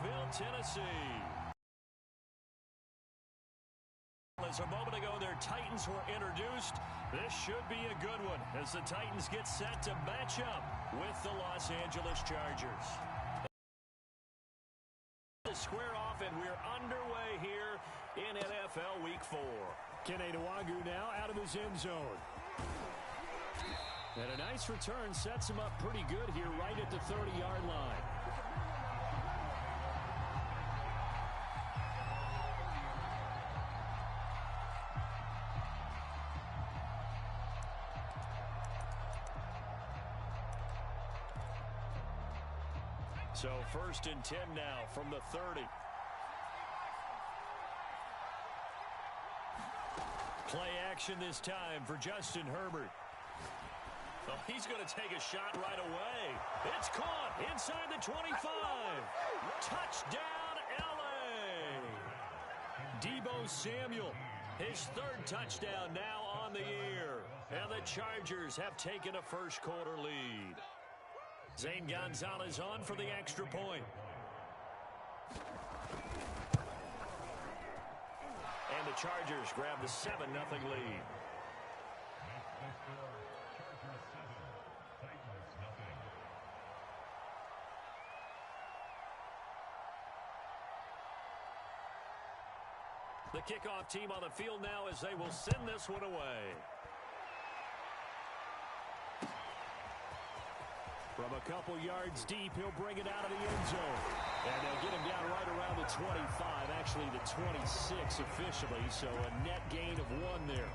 Nashville, Tennessee. As a moment ago, their Titans were introduced. This should be a good one as the Titans get set to match up with the Los Angeles Chargers. To square off, and we're underway here in NFL Week 4. Kene Nwangwu now out of his end zone. And a nice return sets him up pretty good here right at the 30-yard line. So 1st and 10 now from the 30. Play action this time for Justin Herbert. Oh, he's going to take a shot right away. It's caught inside the 25. Touchdown, L.A. Deebo Samuel, his 3rd touchdown now on the year. And the Chargers have taken a first-quarter lead. Zane Gonzalez on for the extra point. And the Chargers grab the 7-0 lead. The kickoff team on the field now as they will send this one away. From a couple yards deep, he'll bring it out of the end zone. And they'll get him down right around the 25, actually the 26 officially, so a net gain of 1 there.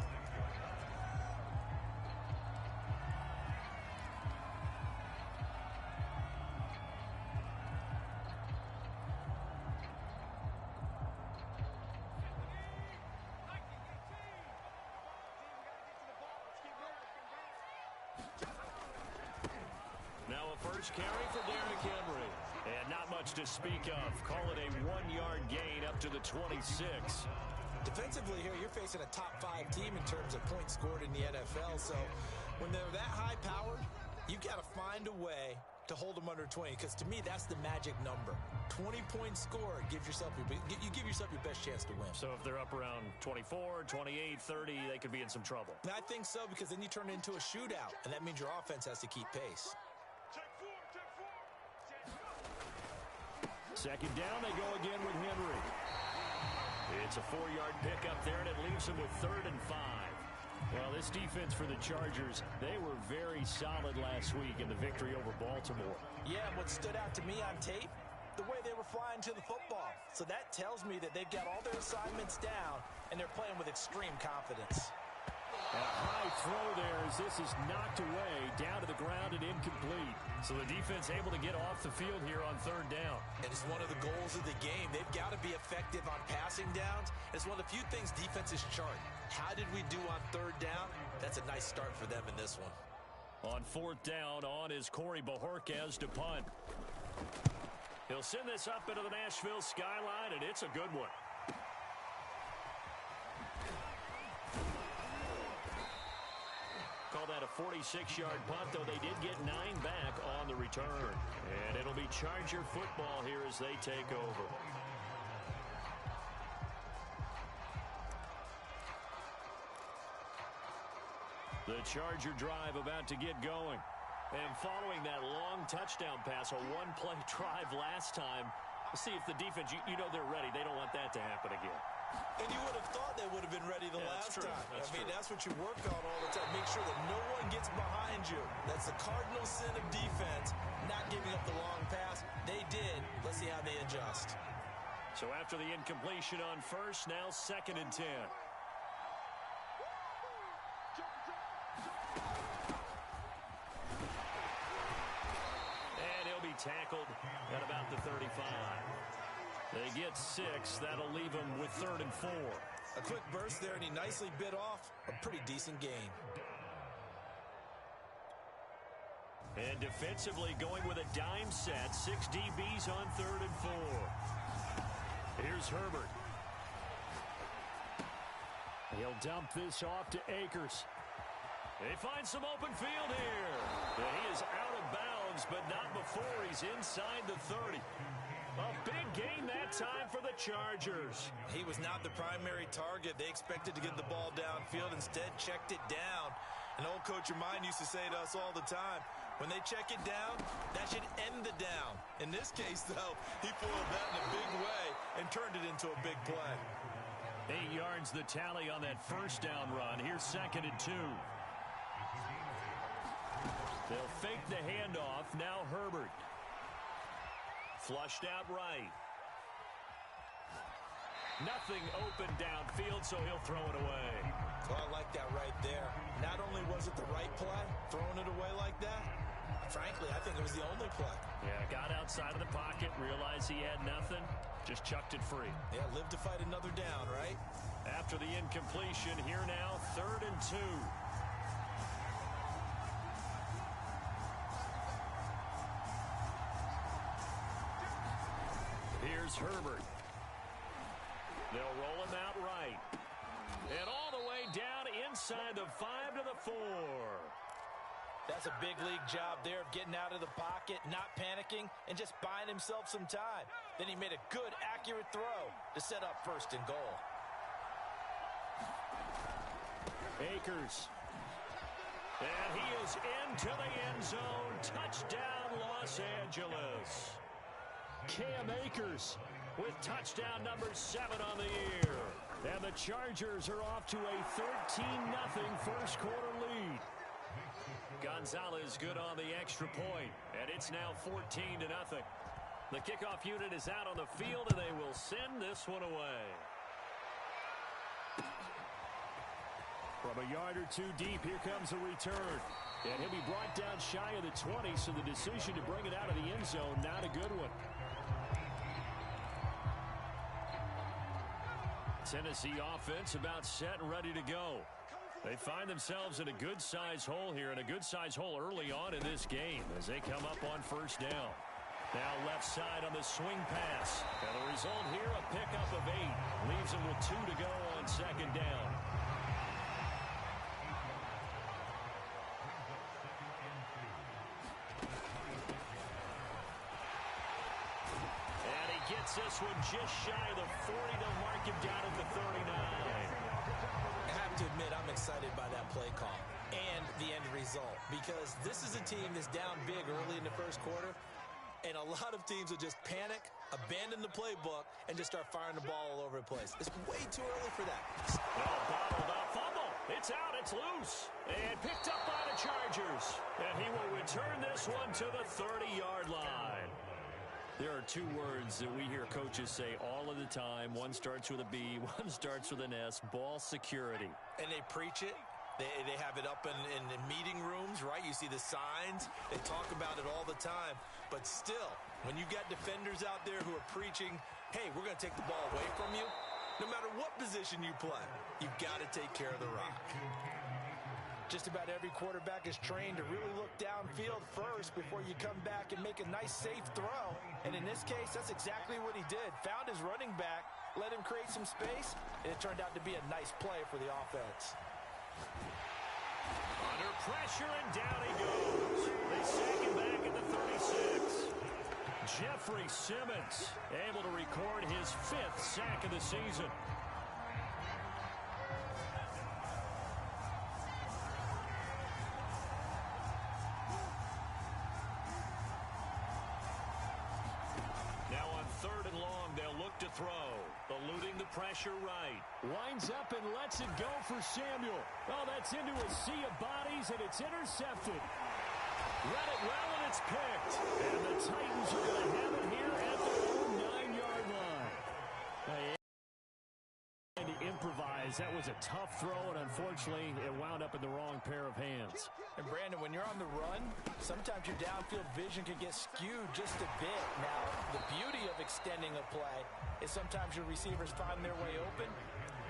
First carry for Derrick Henry. And not much to speak of. Call it a 1-yard gain up to the 26. Defensively here, you're facing a top 5 team in terms of points scored in the NFL. So when they're that high powered, you've got to find a way to hold them under 20. Because to me, that's the magic number. 20 points scored, you give yourself your best chance to win. So if they're up around 24, 28, 30, they could be in some trouble. I think so, because then you turn it into a shootout. And that means your offense has to keep pace. Second down, they go again with Henry. It's a 4-yard pickup there, and it leaves them with 3rd and 5. Well, this defense for the Chargers, they were very solid last week in the victory over Baltimore. Yeah, and what stood out to me on tape, the way they were flying to the football. So that tells me that they've got all their assignments down, and they're playing with extreme confidence. And a high throw there as this is knocked away, down to the ground and incomplete. So the defense able to get off the field here on 3rd down. And it's one of the goals of the game. They've got to be effective on passing downs. It's one of the few things defenses chart. How did we do on 3rd down? That's a nice start for them in this one. On 4th down, on is Corey Bojorquez to punt. He'll send this up into the Nashville skyline, and it's a good one. Call that a 46-yard punt, though they did get 9 back on the return. And it'll be Charger football here as they take over. The Charger drive about to get going. And following that long touchdown pass, a 1-play drive last time, let's see if the defense, you know they're ready. They don't want that to happen again. And you would have thought they would have been ready the last time. I mean, that's what you work on all the time. Make sure that no one gets behind you. That's the cardinal sin of defense, not giving up the long pass. They did. Let's see how they adjust. So after the incompletion on 1st, now 2nd and 10. And he'll be tackled at about the 35. They get 6. That'll leave them with 3rd and 4. A quick burst there, and he nicely bit off a pretty decent gain. And defensively going with a dime set. 6 DBs on 3rd and 4. Here's Herbert. He'll dump this off to Akers. They find some open field here. He is out of bounds, but not before he's inside the 30. A big gain that time for the Chargers. He was not the primary target. They expected to get the ball downfield, instead checked it down. An old coach of mine used to say to us all the time, when they check it down, that should end the down. In this case, though, he foiled that in a big way and turned it into a big play. 8 yards the tally on that first down run. Here's 2nd and 2. They'll fake the handoff. Now Herbert. Flushed out right. Nothing open downfield, so he'll throw it away. Oh, I like that right there. Not only was it the right play, throwing it away like that, frankly, I think it was the only play. Yeah, got outside of the pocket, realized he had nothing, just chucked it free. Yeah, live to fight another down, right? After the incompletion, here now, 3rd and 2. Here's Herbert. They'll roll him out right. And all the way down inside the 5 to the 4. That's a big league job there of getting out of the pocket, not panicking, and just buying himself some time. Then he made a good, accurate throw to set up 1st and goal. Akers. And he is into the end zone. Touchdown, Los Angeles. Cam Akers with touchdown number 7 on the year. And the Chargers are off to a 13-0 first quarter lead. Gonzalez good on the extra point, and it's now 14-0. The kickoff unit is out on the field, and they will send this one away. From a yard or 2 deep, here comes a return. And he'll be brought down shy of the 20, so the decision to bring it out of the end zone, not a good one. Tennessee offense about set and ready to go. They find themselves in a good-sized hole here, and a good-sized hole early on in this game as they come up on 1st down. Now left side on the swing pass. And the result here, a pickup of 8. Leaves them with 2 to go on 2nd down. And he gets this one just shy of the 40. They'll mark him down at the 39. I have to admit, I'm excited by that play call and the end result, because this is a team that's down big early in the first quarter, and a lot of teams will just panic, abandon the playbook, and just start firing the ball all over the place. It's way too early for that. Well, bottled up fumble. It's out. It's loose. And picked up by the Chargers. And he will return this one to the 30-yard line. There are 2 words that we hear coaches say all of the time. One starts with a B, one starts with an S, ball security. And they preach it. They have it up in the meeting rooms, right? You see the signs. They talk about it all the time. But still, when you got defenders out there who are preaching, hey, we're going to take the ball away from you, no matter what position you play, you've got to take care of the rock. Just about every quarterback is trained to really look downfield first before you come back and make a nice, safe throw. And in this case, that's exactly what he did. Found his running back, let him create some space, and it turned out to be a nice play for the offense. Under pressure, and down he goes. They sack him back at the 36. Jeffrey Simmons able to record his 5th sack of the season. Now on 3rd and long, they'll look to throw. Eluding the pressure right. Winds up and lets it go for Samuel. Oh, that's into a sea of bodies, and it's intercepted. Read it well, and it's picked. And the Titans are going to have it here at their own 9-yard line. And to improvise, that was a tough throw, and unfortunately, it wound up in the wrong pair of hands. And Brandon, when you're on the run, sometimes your downfield vision can get skewed just a bit. Now, the beauty of extending a play is sometimes your receivers find their way open,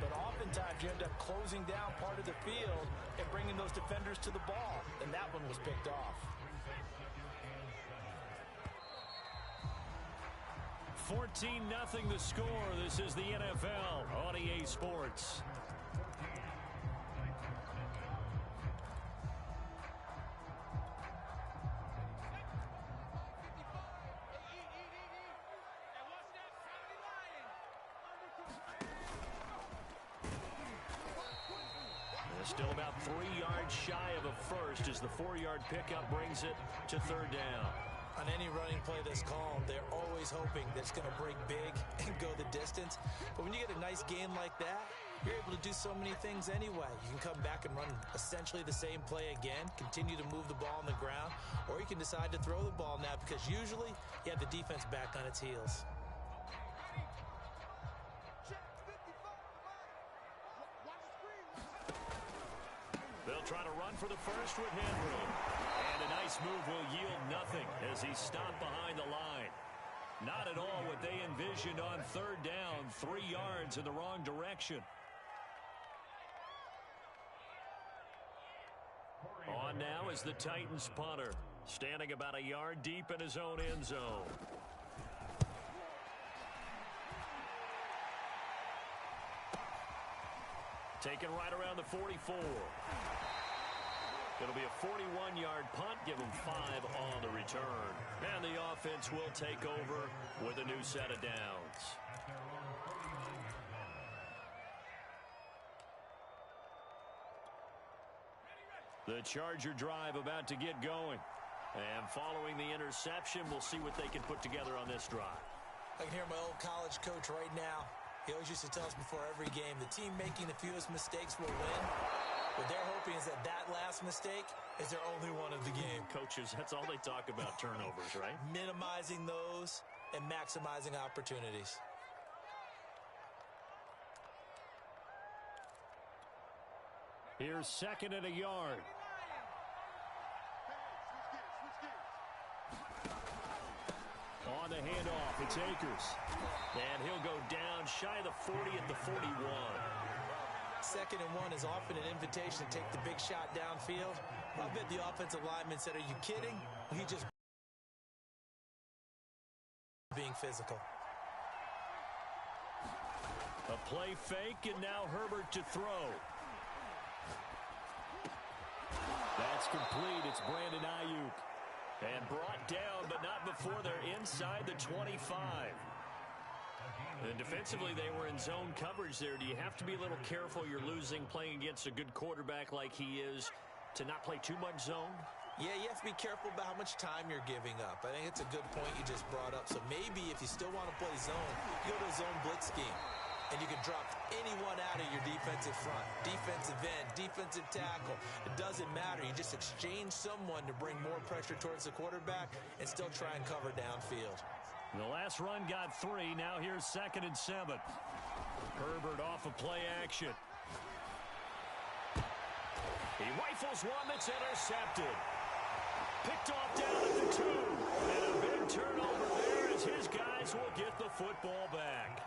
but oftentimes you end up closing down part of the field and bringing those defenders to the ball, and that one was picked off. 14-0 the score. This is the NFL on EA Sports. Still about 3 yards shy of a first as the 4-yard pickup brings it to third down. On any running play that's called, they're always hoping that it's going to break big and go the distance. But when you get a nice gain like that, you're able to do so many things anyway. You can come back and run essentially the same play again, continue to move the ball on the ground, or you can decide to throw the ball now because usually you have the defense back on its heels. They'll try to run for the first with Henry. And a nice move will yield nothing as he's stopped behind the line. Not at all what they envisioned on third down. 3 yards in the wrong direction. On now is the Titans punter, standing about a yard deep in his own end zone. Taken right around the 44. It'll be a 41-yard punt, give them 5 on the return. And the offense will take over with a new set of downs. The Charger drive about to get going. And following the interception, we'll see what they can put together on this drive. I can hear my old college coach right now. He always used to tell us before every game, the team making the fewest mistakes will win. What they're hoping is that that last mistake is their only one of the game. Coaches, that's all they talk about, turnovers, right? Minimizing those and maximizing opportunities. Here's second and a yard. On the handoff, it's Akers. And he'll go down shy of the 40 at the 41. Second and 1 is often an invitation to take the big shot downfield. I bet the offensive lineman said, "Are you kidding?" He just being physical. A play fake, and now Herbert to throw. That's complete. It's Brandon Ayuk. And brought down, but not before they're inside the 25. And defensively, they were in zone coverage there. Do you have to be a little careful? You're losing playing against a good quarterback like he is to not play too much zone? Yeah, you have to be careful about how much time you're giving up. I think it's a good point you just brought up. So maybe if you still want to play zone, you go to a zone blitz scheme. And you can drop anyone out of your defensive front, defensive end, defensive tackle. It doesn't matter. You just exchange someone to bring more pressure towards the quarterback and still try and cover downfield. The last run got 3. Now here's 2nd and 7. Herbert off of play action. He rifles one that's intercepted. Picked off down at the 2. And a big turnover there as his guys will get the football back.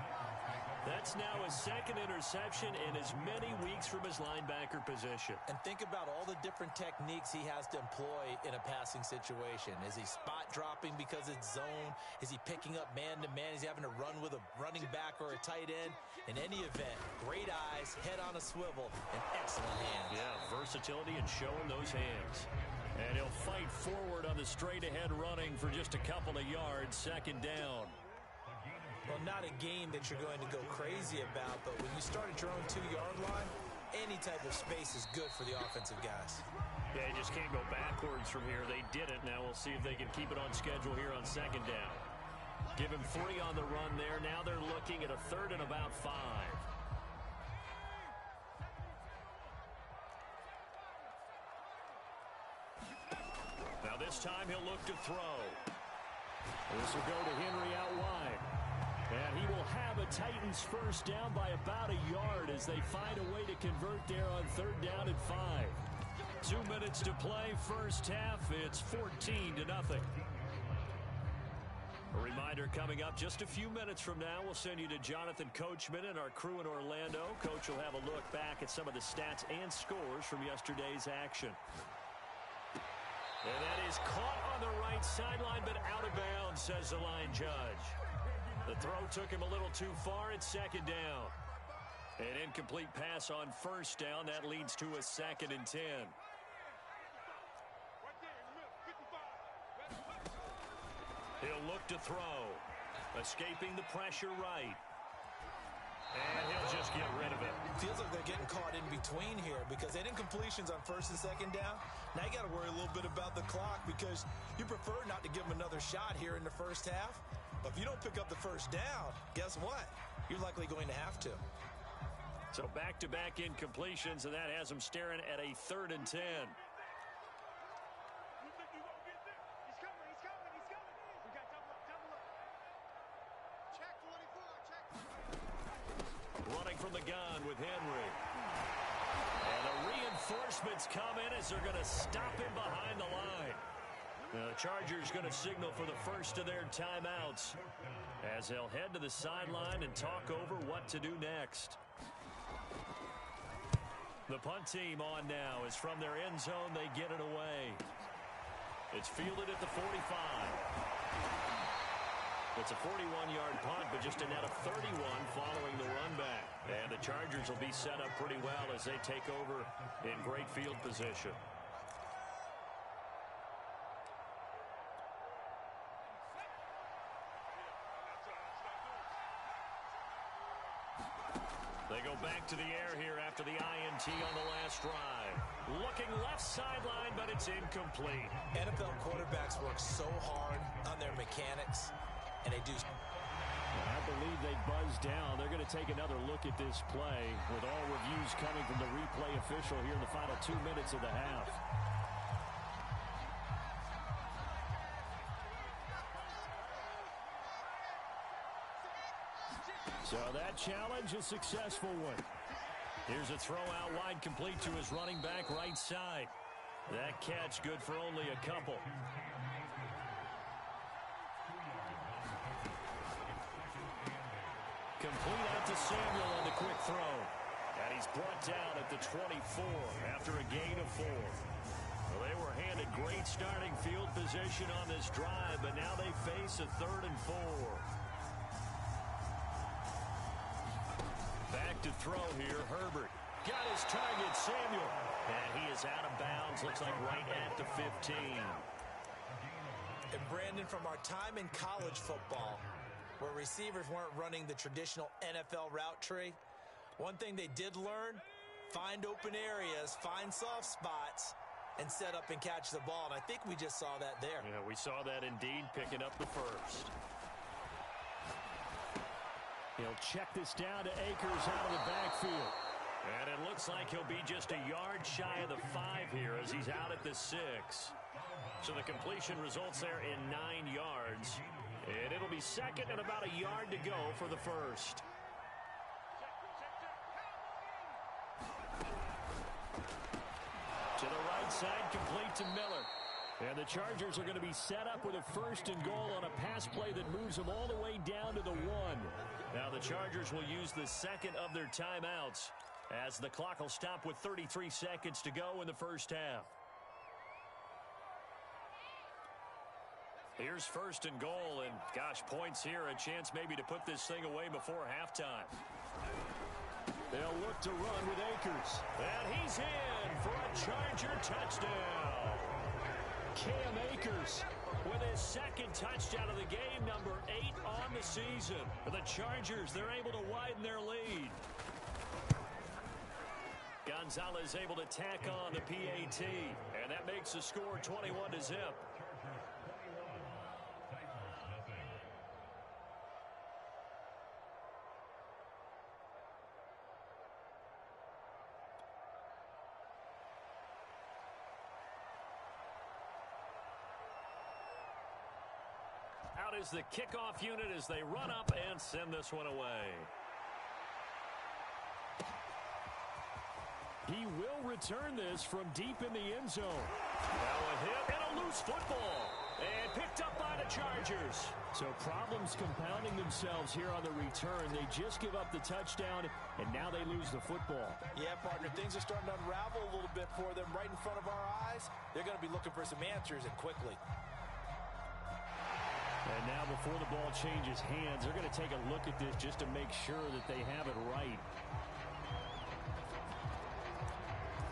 That's now his 2nd interception in as many weeks from his linebacker position. And think about all the different techniques he has to employ in a passing situation. Is he spot dropping because it's zone? Is he picking up man-to-man? Is he having to run with a running back or a tight end? In any event, great eyes, head on a swivel, and excellent hands. Yeah, versatility and showing those hands. And he'll fight forward on the straight-ahead running for just a couple of yards, 2nd down. Well, not a game that you're going to go crazy about, but when you start at your own 2-yard line, any type of space is good for the offensive guys. Yeah, you just can't go backwards from here. They did it. Now we'll see if they can keep it on schedule here on 2nd down. Give him 3 on the run there. Now they're looking at a 3rd and about 5. Now this time he'll look to throw. This will go to Henry out wide. And he will have a Titans first down by about a yard as they find a way to convert there on 3rd down and 5. 2 minutes to play, first half. It's 14-0. A reminder coming up just a few minutes from now. We'll send you to Jonathan Coachman and our crew in Orlando. Coach will have a look back at some of the stats and scores from yesterday's action. And that is caught on the right sideline, but out of bounds, says the line judge. The throw took him a little too far at 2nd down. An incomplete pass on 1st down. That leads to a 2nd and 10. He'll look to throw. Escaping the pressure right. And he'll just get rid of it. Feels like they're getting caught in between here because they didn't completions on first and second down. Now you got to worry a little bit about the clock because you prefer not to give them another shot here in the first half. But if you don't pick up the first down, guess what? You're likely going to have to. So back-to-back incompletions, and that has them staring at a 3rd and 10. Running from the gun with Henry. And the reinforcements come in as they're going to stop him behind the line. The Chargers going to signal for the first of their timeouts as they'll head to the sideline and talk over what to do next. The punt team on now is from their end zone. They get it away. It's fielded at the 45. It's a 41-yard punt, but just a net of 31 following the run back. And the Chargers will be set up pretty well as they take over in great field position. They go back to the air here after the INT on the last drive. Looking left sideline, but it's incomplete. NFL quarterbacks work so hard on their mechanics, and they do. I believe they buzzed down. They're going to take another look at this play with all reviews coming from the replay official here in the final 2 minutes of the half. So that challenge, a successful one. Here's a throw out wide, complete to his running back right side. That catch good for only a couple. Complete out to Samuel on the quick throw. And he's brought down at the 24 after a gain of 4. Well, they were handed great starting field position on this drive, but now they face a 3rd and 4. Back to throw here, Herbert. Got his target, Samuel. And he is out of bounds, looks like right at the 15. And Brandon, from our time in college football, where receivers weren't running the traditional NFL route tree, one thing they did learn, find open areas, find soft spots, and set up and catch the ball. And I think we just saw that there. Yeah, we saw that indeed, picking up the first. He'll check this down to Akers out of the backfield. And it looks like he'll be just a yard shy of the 5 here as he's out at the 6. So the completion results there in 9 yards. And it'll be second and about a yard to go for the first. To the right side, complete to Miller. And the Chargers are going to be set up with a 1st and goal on a pass play that moves them all the way down to the 1. Now the Chargers will use the second of their timeouts as the clock will stop with 33 seconds to go in the first half. Here's 1st and goal, and gosh, points here, a chance maybe to put this thing away before halftime. They'll look to run with Akers. And he's in for a Charger touchdown. Cam Akers with his 2nd touchdown of the game, number 8 on the season. For the Chargers, they're able to widen their lead. Gonzalez able to tack on the PAT, and that makes the score 21-0. Out is the kickoff unit as they run up and send this one away. He will return this from deep in the end zone. Now a hit and a loose football. And picked up by the Chargers. So problems compounding themselves here on the return. They just give up the touchdown, and now they lose the football. Yeah, partner, things are starting to unravel a little bit for them right in front of our eyes. They're going to be looking for some answers, and quickly. And now before the ball changes hands, they're going to take a look at this just to make sure that they have it right.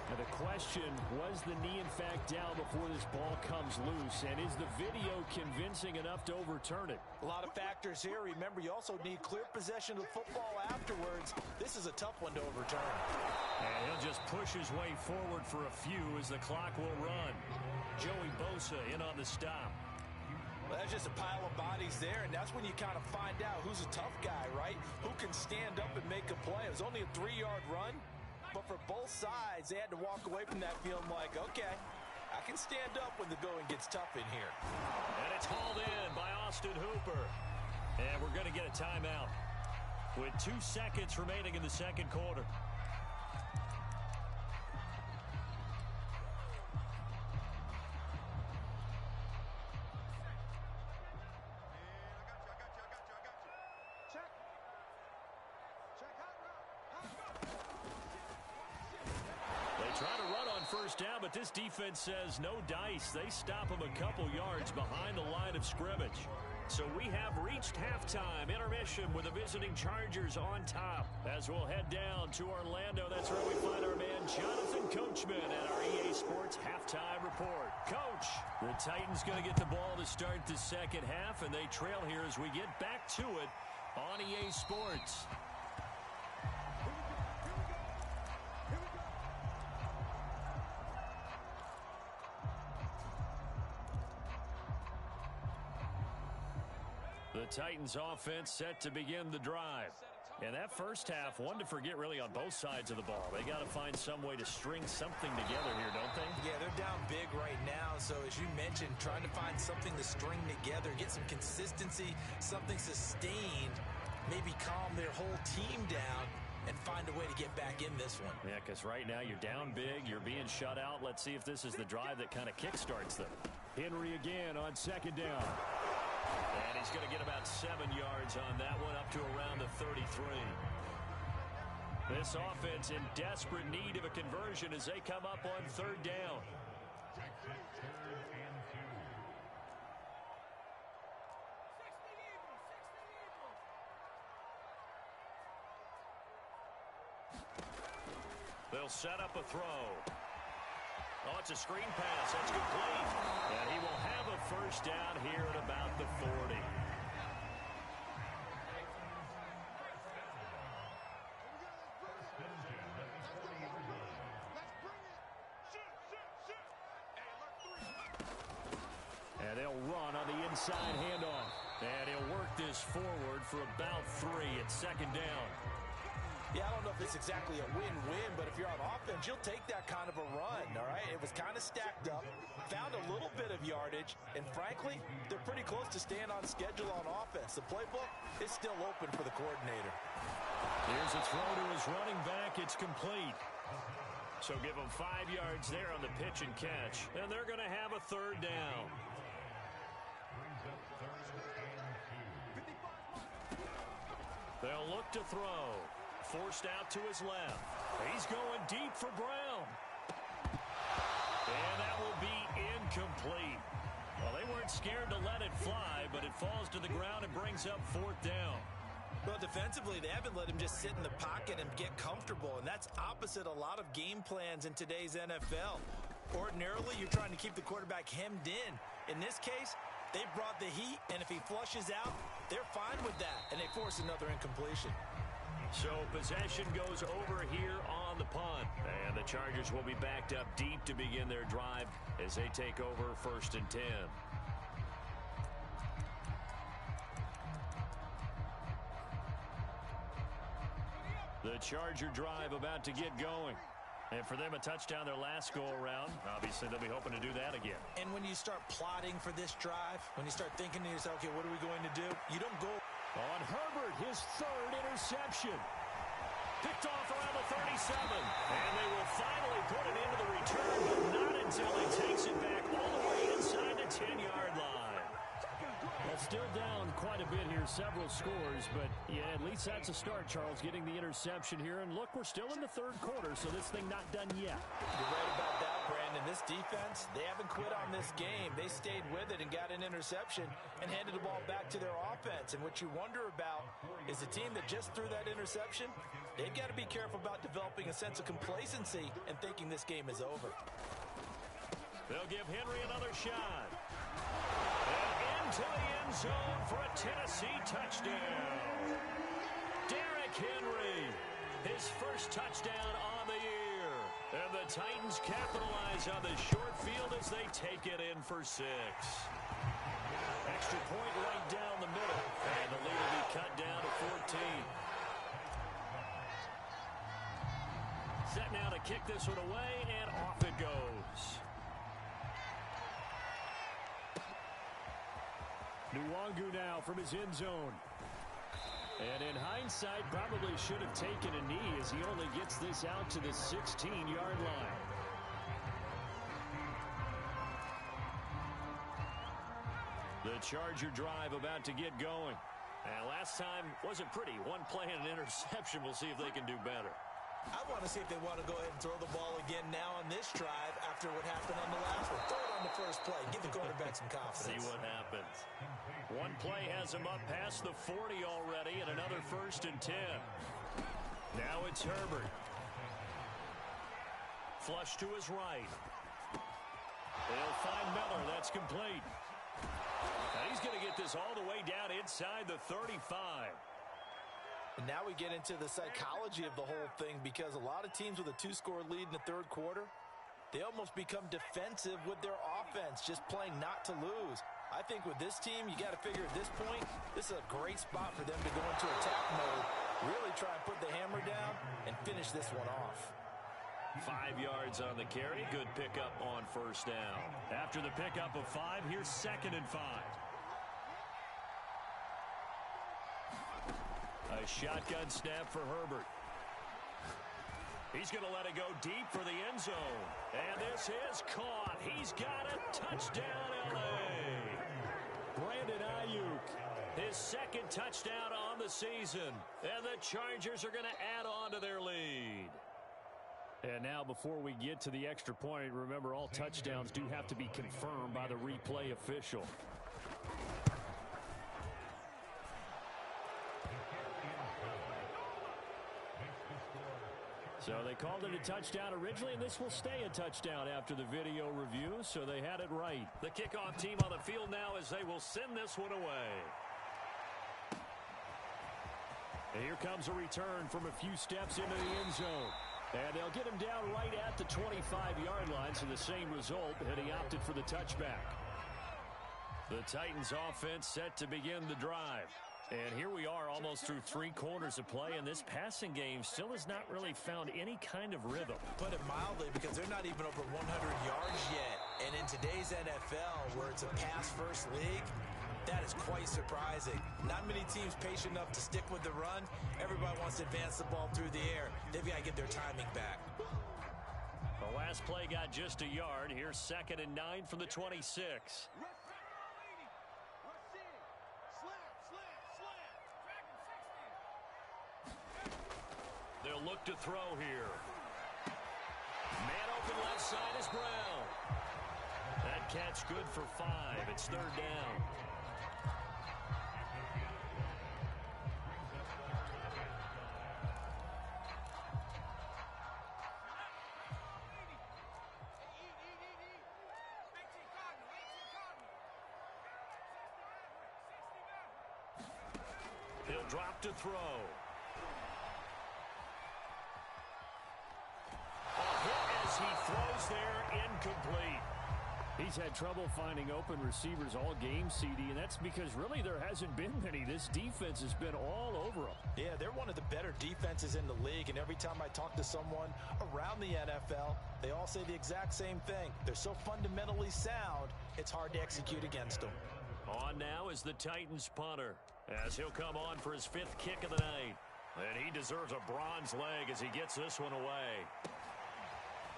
And the question, was the knee in fact down before this ball comes loose? And is the video convincing enough to overturn it? A lot of factors here. Remember, you also need clear possession of the football afterwards. This is a tough one to overturn. And he'll just push his way forward for a few as the clock will run. Joey Bosa in on the stop. Well, that's just a pile of bodies there, and that's when you kind of find out who's a tough guy, right? Who can stand up and make a play. It was only a 3-yard run, but for both sides, they had to walk away from that feeling like, okay, I can stand up when the going gets tough in here. And it's hauled in by Austin Hooper. And we're going to get a timeout with 2 seconds remaining in the second quarter. Down, but this defense says no dice. They stop him a couple yards behind the line of scrimmage. So we have reached halftime intermission with the visiting Chargers on top. As we'll head down to Orlando, that's where we find our man Jonathan Coachman at our EA Sports halftime report. Coach, the Titans going to get the ball to start the second half, and they trail here as we get back to it on EA Sports. The Titans offense set to begin the drive. And that first half, one to forget really on both sides of the ball. They got to find some way to string something together here, don't they? Yeah, they're down big right now. So as you mentioned, trying to find something to string together, get some consistency, something sustained, maybe calm their whole team down and find a way to get back in this one. Yeah, because right now you're down big, you're being shut out. Let's see if this is the drive that kind of kickstarts them. Henry again on second down. And he's going to get about 7 yards on that one, up to around the 33. This offense in desperate need of a conversion as they come up on third down. They'll set up a throw. Oh, it's a screen pass. That's complete. And he will have a first down here at about the 40. And they'll run on the inside handoff. And he'll work this forward for about 3 at second down. Yeah, I don't know if it's exactly a win-win, but if you're on offense, you'll take that kind of a run, all right? It was kind of stacked up, found a little bit of yardage, and frankly, they're pretty close to staying on schedule on offense. The playbook is still open for the coordinator. Here's a throw to his running back. It's complete. So give them 5 yards there on the pitch and catch, and they're going to have a third down. They'll look to throw. Forced out to his left. He's going deep for Brown. And that will be incomplete. Well, they weren't scared to let it fly, but it falls to the ground and brings up fourth down. Well, defensively, they haven't let him just sit in the pocket and get comfortable, and that's opposite a lot of game plans in today's NFL. Ordinarily, you're trying to keep the quarterback hemmed in. In this case, they brought the heat, and if he flushes out, they're fine with that, and they force another incompletion. So possession goes over here on the punt. And the Chargers will be backed up deep to begin their drive as they take over 1st and 10. The Charger drive about to get going. And for them, a touchdown their last go-around. Obviously, they'll be hoping to do that again. And when you start plotting for this drive, when you start thinking to yourself, okay, what are we going to do? You don't go. On Herbert, his 3rd interception. Picked off around the 37. And they will finally put it into the return, but not until he takes it back all the way inside the 10-yard line. Well, still down quite a bit here, several scores, but yeah, at least that's a start, Charles, getting the interception here. And look, we're still in the 3rd quarter, so this thing not done yet. You're right about that, Brandon. This defense, they haven't quit on this game. They stayed with it and got an interception and handed the ball back to their offense. offense. And what you wonder about is a team that just threw that interception, they've got to be careful about developing a sense of complacency and thinking this game is over. They'll give Henry another shot. And into the end zone for a Tennessee touchdown. Derrick Henry, his first touchdown on the year. And the Titans capitalize on the short field as they take it in for 6. Extra point right down the middle. And the lead will be cut down to 14. Set now to kick this one away, and off it goes. Nwangu now from his end zone. And in hindsight, probably should have taken a knee as he only gets this out to the 16-yard line. The Charger drive about to get going. And last time wasn't pretty. One play and an interception. We'll see if they can do better. I want to see if they want to go ahead and throw the ball again now on this drive after what happened on the last one. Throw it on the first play. Give the quarterback some confidence. See what happens. One play has him up past the 40 already, and another 1st and 10. Now it's Herbert. Flush to his right. They'll find Miller. That's complete. Now he's going to get this all the way down inside the 35. And now we get into the psychology of the whole thing, because a lot of teams with a 2-score lead in the third quarter, they almost become defensive with their offense, just playing not to lose. I think with this team, you got to figure at this point, this is a great spot for them to go into attack mode, really try and put the hammer down and finish this one off. 5 yards on the carry. Good pickup on 1st down. After the pickup of 5, here's 2nd and 5. A shotgun snap for Herbert. He's going to let it go deep for the end zone. And this is caught. He's got it. Touchdown, L.A. Brandon Ayuk, his 2nd touchdown on the season. And the Chargers are going to add on to their lead. And now before we get to the extra point, remember all touchdowns do have to be confirmed by the replay official. So they called it a touchdown originally, and this will stay a touchdown after the video review, so they had it right. The kickoff team on the field now as they will send this one away. And here comes a return from a few steps into the end zone. And they'll get him down right at the 25-yard line, so the same result, and he opted for the touchback. The Titans offense set to begin the drive. And here we are almost through 3 quarters of play, and this passing game still has not really found any kind of rhythm. Put it mildly, because they're not even over 100 yards yet. And in today's NFL, where it's a pass-first league, that is quite surprising. Not many teams patient enough to stick with the run. Everybody wants to advance the ball through the air. They've got to get their timing back. The last play got just a yard. Here's 2nd and 9 from the 26. They'll look to throw here. Man open left side is Brown. That catch good for 5. It's 3rd down. He'll drop to throw. He throws there, incomplete. He's had trouble finding open receivers all game, CD, and that's because really there hasn't been many. This defense has been all over them. Yeah, they're one of the better defenses in the league, and every time I talk to someone around the NFL, they all say the exact same thing. They're so fundamentally sound, it's hard to execute against them. On now is the Titans punter, as he'll come on for his 5th kick of the night. And he deserves a bronze leg as he gets this one away.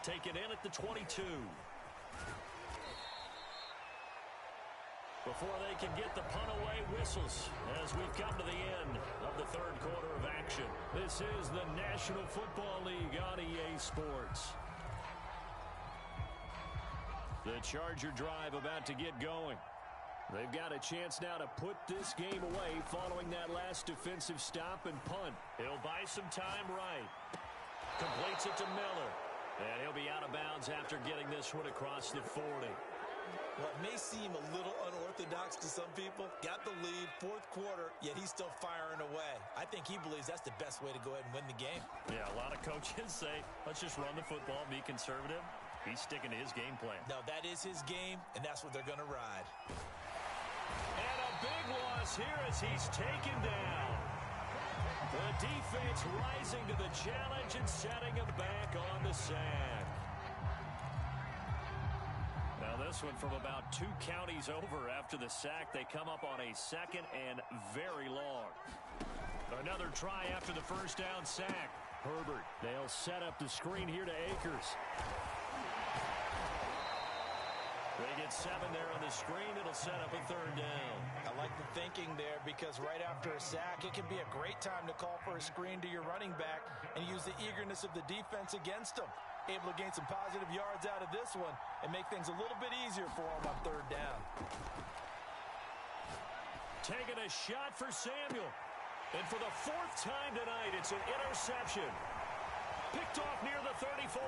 Taken in at the 22. Before they can get the punt away, whistles as we've come to the end of the 3rd quarter of action. This is the National Football League on EA Sports. The Charger drive about to get going. They've got a chance now to put this game away following that last defensive stop and punt. He'll buy some time right. Completes it to Miller. And he'll be out of bounds after getting this one across the 40. Well, it may seem a little unorthodox to some people. Got the lead, fourth quarter, yet he's still firing away. I think he believes that's the best way to go ahead and win the game. Yeah, a lot of coaches say, let's just run the football, be conservative. He's sticking to his game plan. No, that is his game, and that's what they're going to ride. And a big loss here as he's taken down. The defense rising to the challenge and setting him back on the sack. Now this one from about 2 counties over after the sack. They come up on a second and very long. Another try after the first down sack. Herbert, they'll set up the screen here to Akers. They get 7 there on the screen. It'll set up a third down. I like the thinking there because right after a sack, it can be a great time to call for a screen to your running back and use the eagerness of the defense against him. Able to gain some positive yards out of this one and make things a little bit easier for him on third down. Taking a shot for Samuel. And for the 4th time tonight, it's an interception. Picked off near the 34.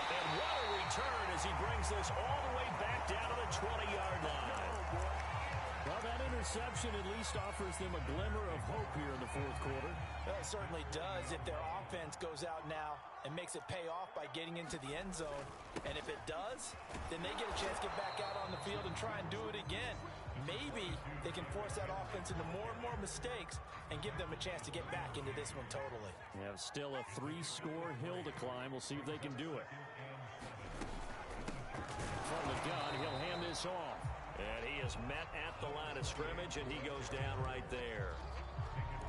And what a return as he brings this all the way back down to the 20-yard line. Well, that interception at least offers them a glimmer of hope here in the fourth quarter. Well, it certainly does if their offense goes out now and makes it pay off by getting into the end zone. And if it does, then they get a chance to get back out on the field and try and do it again. Maybe they can force that offense into more and more mistakes and give them a chance to get back into this one totally. They have still a 3-score hill to climb. We'll see if they can do it. From the gun, he'll hand this off. And he is met at the line of scrimmage, and he goes down right there.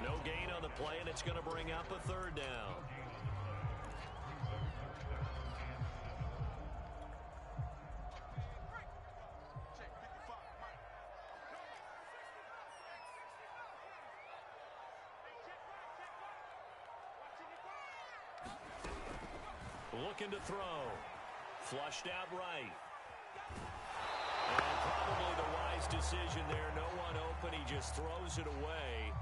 No gain on the play, and it's going to bring up a third down. Looking to throw. Flushed out right. And probably the wise decision there. No one open. He just throws it away.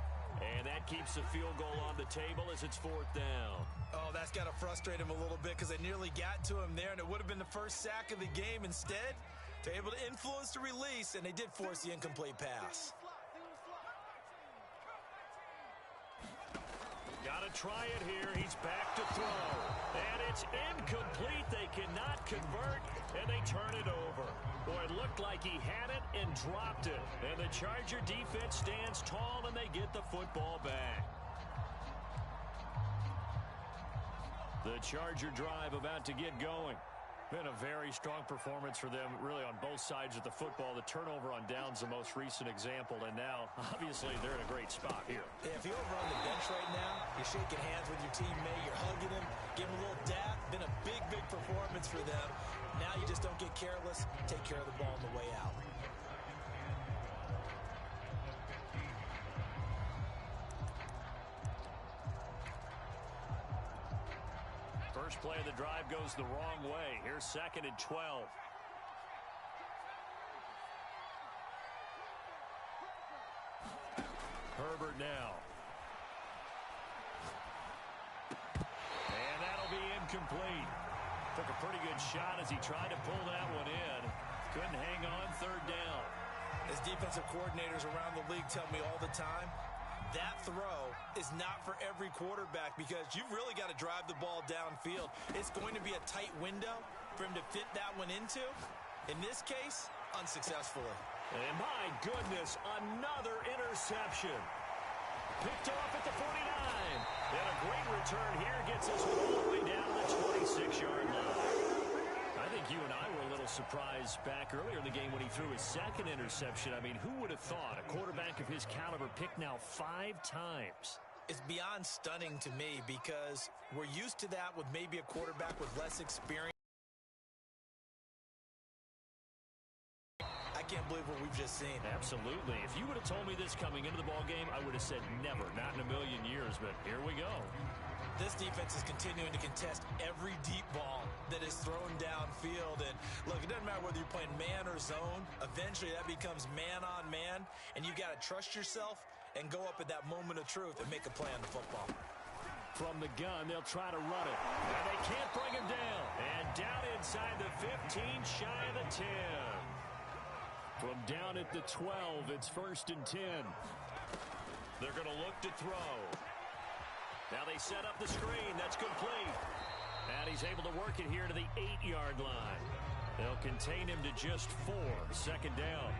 And that keeps the field goal on the table as it's 4th down. Oh, that's got to frustrate him a little bit because they nearly got to him there, and it would have been the first sack of the game. Instead, they're able to influence the release, and they did force the incomplete pass. Got to try it here. He's back to throw. And it's incomplete. They cannot convert, and they turn it over. Boy, it looked like he had it and dropped it. And the Charger defense stands tall, and they get the football back. The Charger drive about to get going. Been a very strong performance for them, really, on both sides of the football. The turnover on downs, the most recent example, and now, obviously, they're in a great spot here. Yeah, if you're over on the bench right now, you're shaking hands with your teammate, you're hugging him, giving him a little dap. Been a big, big performance for them. Now you just don't get careless. Take care of the ball on the way out. First play of the drive goes the wrong way. Here's 2nd and 12. Herbert now. And that'll be incomplete. Took a pretty good shot as he tried to pull that one in. Couldn't hang on. 3rd down. As defensive coordinators around the league tell me all the time, that throw is not for every quarterback because you've really got to drive the ball downfield. It's going to be a tight window for him to fit that one into. In this case, unsuccessfully. And my goodness, another interception. Picked off at the 49. And a great return here gets us all the way down to the 26-yard line. I think you and I were a little surprised back earlier in the game when he threw his 2nd interception. I mean, who would have thought a quarterback of his caliber picked now 5 times? It's beyond stunning to me because we're used to that with maybe a quarterback with less experience. I can't believe what we've just seen. Absolutely. If you would have told me this coming into the ball game, I would have said never, not in a million years, but here we go. This defense is continuing to contest every deep ball that is thrown downfield. And look, it doesn't matter whether you're playing man or zone. Eventually, that becomes man on man, and you've got to trust yourself and go up at that moment of truth and make a play on the football. From the gun, they'll try to run it. And they can't bring him down. And down inside the 15, shy of the 10. From down at the 12, it's 1st and 10. They're going to look to throw. Now they set up the screen. That's complete. And he's able to work it here to the 8-yard line. They'll contain him to just 4. 2nd down.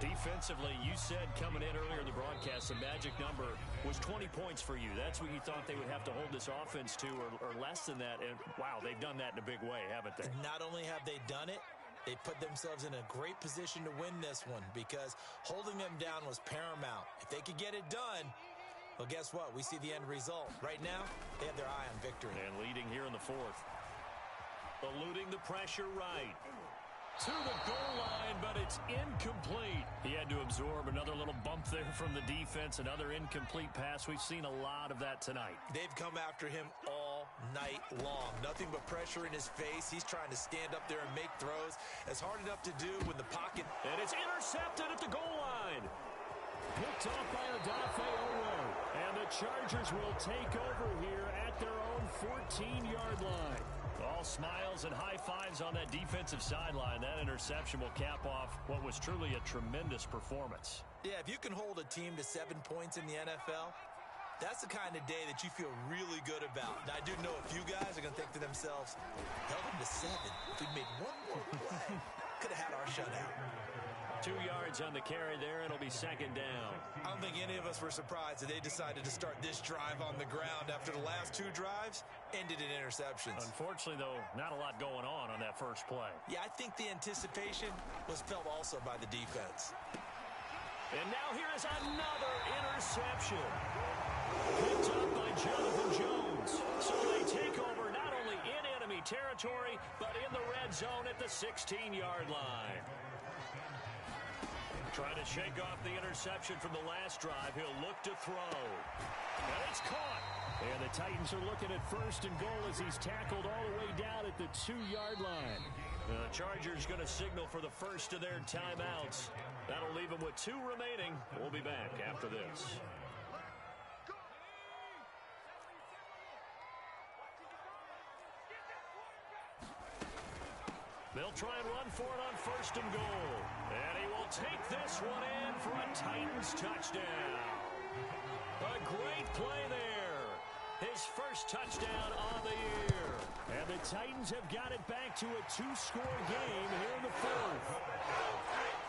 Defensively, you said coming in earlier in the broadcast, the magic number was 20 points for you. That's what you thought they would have to hold this offense to, or less than that. And, wow, they've done that in a big way, haven't they? Not only have they done it, they put themselves in a great position to win this one because holding them down was paramount. If they could get it done, well, guess what? We see the end result. Right now, they have their eye on victory. And leading here in the 4th. Eluding the pressure right. To the goal line, but it's incomplete. He had to absorb another little bump there from the defense, another incomplete pass. We've seen a lot of that tonight. They've come after him all night long. Nothing but pressure in his face. He's trying to stand up there and make throws. It's hard enough to do when the pocket... And it's intercepted at the goal line. Picked off by Odafe Owe. And the Chargers will take over here at their own 14-yard line. All smiles and high fives on that defensive sideline. That interception will cap off what was truly a tremendous performance. Yeah, if you can hold a team to 7 points in the NFL, that's the kind of day that you feel really good about. Now, I do know a few guys are going to think to themselves, held them to 7. If we'd made one more play, could have had our shutout. 2 yards on the carry there. It'll be 2nd down. I don't think any of us were surprised that they decided to start this drive on the ground after the last 2 drives ended in interceptions. Unfortunately, though, not a lot going on that first play. Yeah, I think the anticipation was felt also by the defense. And now here is another interception. Picked up by Jonathan Jones. So they take over not only in enemy territory, but in the red zone at the 16-yard line. Trying to shake off the interception from the last drive. He'll look to throw. And it's caught. And the Titans are looking at 1st and goal as he's tackled all the way down at the 2-yard line. The Chargers going to signal for the first of their timeouts. That'll leave them with 2 remaining. We'll be back after this. They'll try and run for it on 1st and goal. And he will take this one in for a Titans touchdown. A great play there. His first touchdown on the year. And the Titans have got it back to a 2-score game here in the 4th.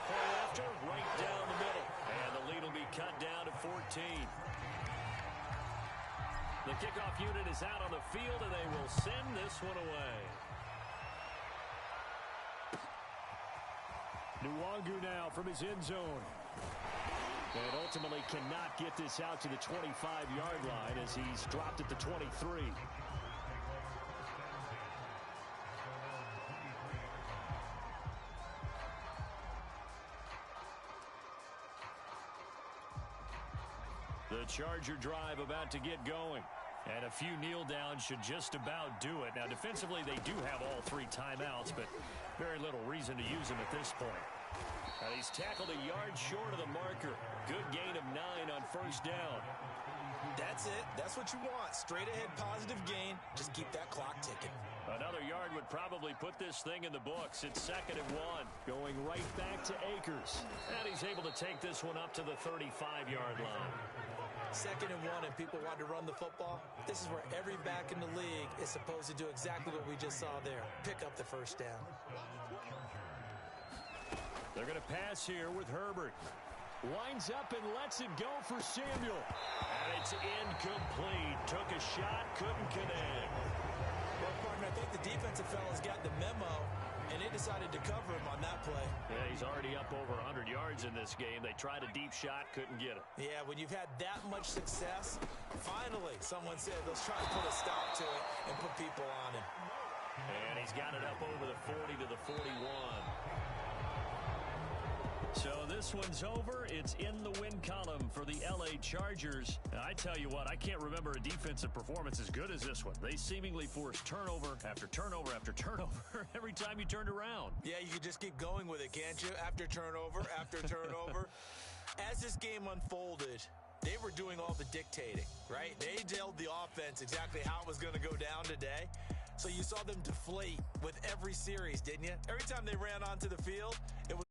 Play after, right down the middle. And the lead will be cut down to 14. The kickoff unit is out on the field, and they will send this one away. Nwangu now from his end zone. And ultimately cannot get this out to the 25-yard line as he's dropped at the 23. The Charger drive about to get going. And a few kneel downs should just about do it. Now, defensively, they do have all 3 timeouts, but very little reason to use them at this point. And he's tackled a yard short of the marker. Good gain of 9 on 1st down. That's it. That's what you want. Straight ahead positive gain. Just keep that clock ticking. Another yard would probably put this thing in the books. It's 2nd and 1. Going right back to Akers. And he's able to take this one up to the 35-yard line. 2nd and 1 and people want to run the football. This is where every back in the league is supposed to do exactly what we just saw there. Pick up the 1st down. They're going to pass here with Herbert. Winds up and lets it go for Samuel. And it's incomplete. Took a shot, couldn't connect. Well, partner, I think the defensive fellas got the memo, and they decided to cover him on that play. Yeah, he's already up over 100 yards in this game. They tried a deep shot, couldn't get it. Yeah, when you've had that much success, finally someone said, let's try to put a stop to it and put people on him. And he's got it up over the 40 to the 41. So this one's over. It's in the win column for the L.A. Chargers. Now, I tell you what, I can't remember a defensive performance as good as this one. They seemingly forced turnover after turnover after turnover every time you turned around. Yeah, you could just keep going with it, can't you? After turnover, after turnover. As this game unfolded, they were doing all the dictating, right? They told the offense exactly how it was going to go down today. So you saw them deflate with every series, didn't you? Every time they ran onto the field, it was